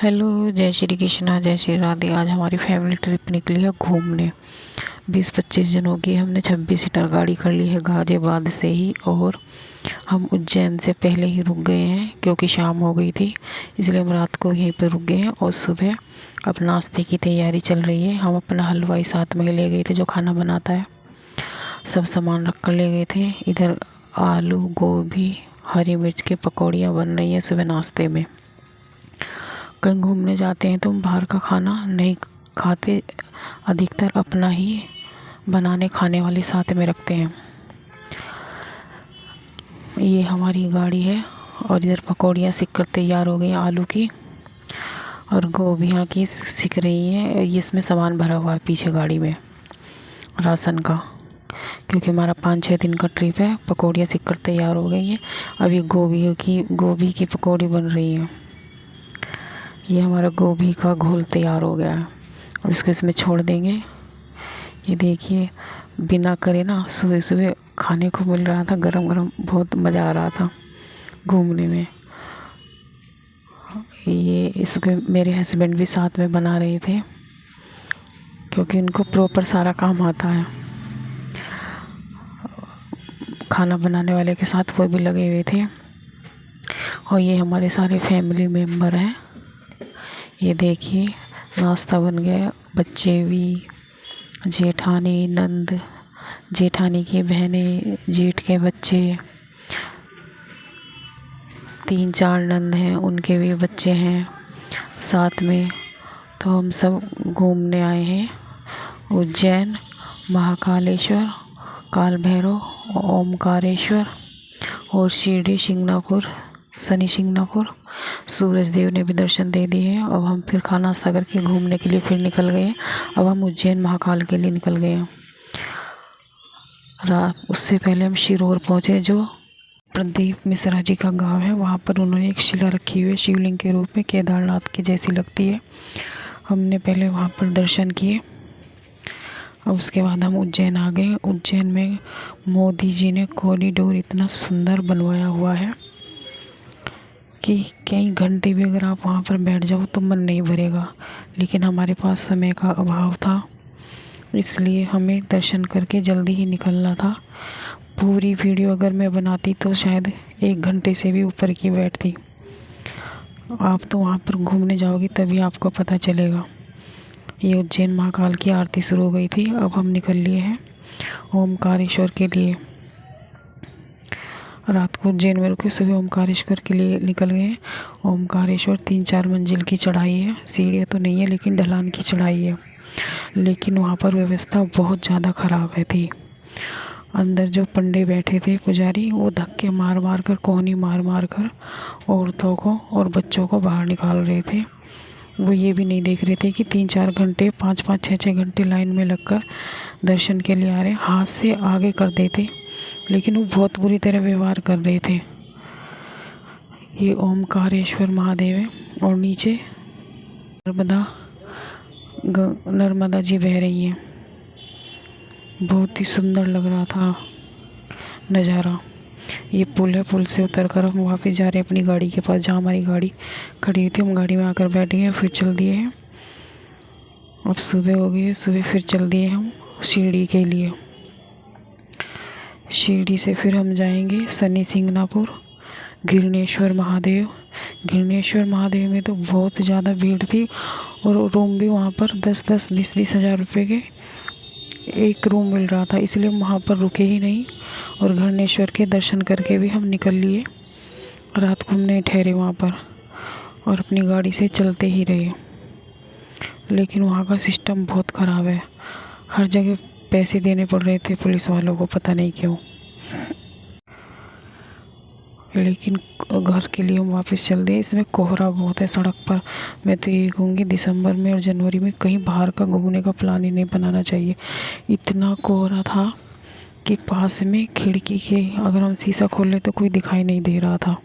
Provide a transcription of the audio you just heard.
Hello, जय श्री कृष्णा, जय श्री राधे। आज हमारी फैमिली ट्रिप निकली है घूमने। 20-25 जनों की हमने 26 सीटर गाड़ी कर ली है गाज़ियाबाद से ही। और हम उज्जैन से पहले ही रुक गए हैं क्योंकि शाम हो गई थी, इसलिए हम रात को यहीं पर रुक गए हैं। और सुबह अब नाश्ते की तैयारी चल रही है। हम अपना हलवाई साथ में ले गए थे जो खाना बनाता है, सब सामान रख कर ले गए थे। इधर आलू गोभी हरी मिर्च की पकौड़ियाँ बन रही हैं सुबह नाश्ते में। कहीं घूमने जाते हैं तो हम बाहर का खाना नहीं खाते, अधिकतर अपना ही बनाने खाने वाले साथ में रखते हैं। ये हमारी गाड़ी है और इधर पकौड़ियाँ सिक कर तैयार हो गई हैं आलू की, और गोभियाँ की सिक रही हैं। ये इसमें सामान भरा हुआ है पीछे गाड़ी में राशन का, क्योंकि हमारा 5-6 दिन का ट्रिप है। पकौड़ियाँ सिक कर तैयार हो गई हैं। अब ये गोभी की पकौड़ी बन रही है। ये हमारा गोभी का घोल तैयार हो गया है और इसको इसमें छोड़ देंगे। ये देखिए, बिना करे ना सुबह सुबह खाने को मिल रहा था गरम गरम, बहुत मज़ा आ रहा था घूमने में। ये इसको मेरे हस्बैंड भी साथ में बना रहे थे क्योंकि उनको प्रॉपर सारा काम आता है। खाना बनाने वाले के साथ वो भी लगे हुए थे। और ये हमारे सारे फैमिली मेम्बर हैं। ये देखिए, नाश्ता बन गया। बच्चे भी, जेठानी, नंद, जेठानी की बहनें, जेठ के बच्चे, 3-4 नंद हैं, उनके भी बच्चे हैं साथ में। तो हम सब घूमने आए हैं उज्जैन, महाकालेश्वर, काल भैरव, ओमकारेश्वर और शिरडी, शिंगणापुर, शनि शिंगणापुर। सूरज देव ने भी दर्शन दे दिए हैं। अब हम फिर खाना नाश्ता करके घूमने के लिए फिर निकल गए। अब हम उज्जैन महाकाल के लिए निकल गए हैं। उससे पहले हम शिरोर पहुँचे, जो प्रदीप मिश्रा जी का गांव है। वहाँ पर उन्होंने एक शिला रखी हुई है शिवलिंग के रूप में, केदारनाथ की जैसी लगती है। हमने पहले वहाँ पर दर्शन किए। अब उसके बाद हम उज्जैन आ गए। उज्जैन में मोदी जी ने कॉरिडोर इतना सुंदर बनवाया हुआ है कि कई घंटे भी अगर आप वहाँ पर बैठ जाओ तो मन नहीं भरेगा। लेकिन हमारे पास समय का अभाव था, इसलिए हमें दर्शन करके जल्दी ही निकलना था। पूरी वीडियो अगर मैं बनाती तो शायद 1 घंटे से भी ऊपर की बैठती। आप तो वहाँ पर घूमने जाओगी तभी आपको पता चलेगा। ये उज्जैन महाकाल की आरती शुरू हो गई थी। अब हम निकल लिए हैं ओमकारेश्वर के लिए। रात को उज्जैन में रुके, सुबह ओमकारेश्वर के लिए निकल गए। ओमकारेश्वर 3-4 मंजिल की चढ़ाई है। सीढ़ियाँ तो नहीं है लेकिन ढलान की चढ़ाई है। लेकिन वहाँ पर व्यवस्था बहुत ज़्यादा ख़राब है थी। अंदर जो पंडे बैठे थे पुजारी, वो धक्के मार मार कर, कोहनी मार मार कर औरतों को और बच्चों को बाहर निकाल रहे थे। वो ये भी नहीं देख रहे थे कि 3-4 घंटे, 5-5, 6-6 घंटे लाइन में लगकर दर्शन के लिए आ रहे हैं। हाथ से आगे कर देते, लेकिन वो बहुत बुरी तरह व्यवहार कर रहे थे। ये ओमकारेश्वर महादेव है और नीचे नर्मदा जी बह रही हैं। बहुत ही सुंदर लग रहा था नज़ारा। ये पुल है, पुल से उतर कर हम वापस जा रहे हैं अपनी गाड़ी के पास, जहाँ हमारी गाड़ी खड़ी हुई थी। हम गाड़ी में आकर बैठ गए, फिर चल दिए हैं। अब सुबह हो गई है, सुबह फिर चल दिए हम शिरडी के लिए। शिरडी से फिर हम जाएंगे शनि शिंगणापुर, घृणेश्वर महादेव। घृणेश्वर महादेव में तो बहुत ज़्यादा भीड़ थी और रूम भी वहाँ पर 10-10, 20-20 हज़ार रुपये के एक रूम मिल रहा था, इसलिए हम वहाँ पर रुके ही नहीं और घृणेश्वर के दर्शन करके भी हम निकल लिए। रात को हम नहीं ठहरे वहाँ पर और अपनी गाड़ी से चलते ही रहे। लेकिन वहाँ का सिस्टम बहुत ख़राब है। हर जगह पैसे देने पड़ रहे थे पुलिस वालों को, पता नहीं क्यों। लेकिन घर के लिए हम वापस चल दिए। इसमें कोहरा बहुत है सड़क पर। मैं तो यही कहूँगी दिसंबर में और जनवरी में कहीं बाहर का घूमने का प्लान ही नहीं बनाना चाहिए। इतना कोहरा था कि पास में खिड़की के अगर हम शीशा खोल लें तो कोई दिखाई नहीं दे रहा था।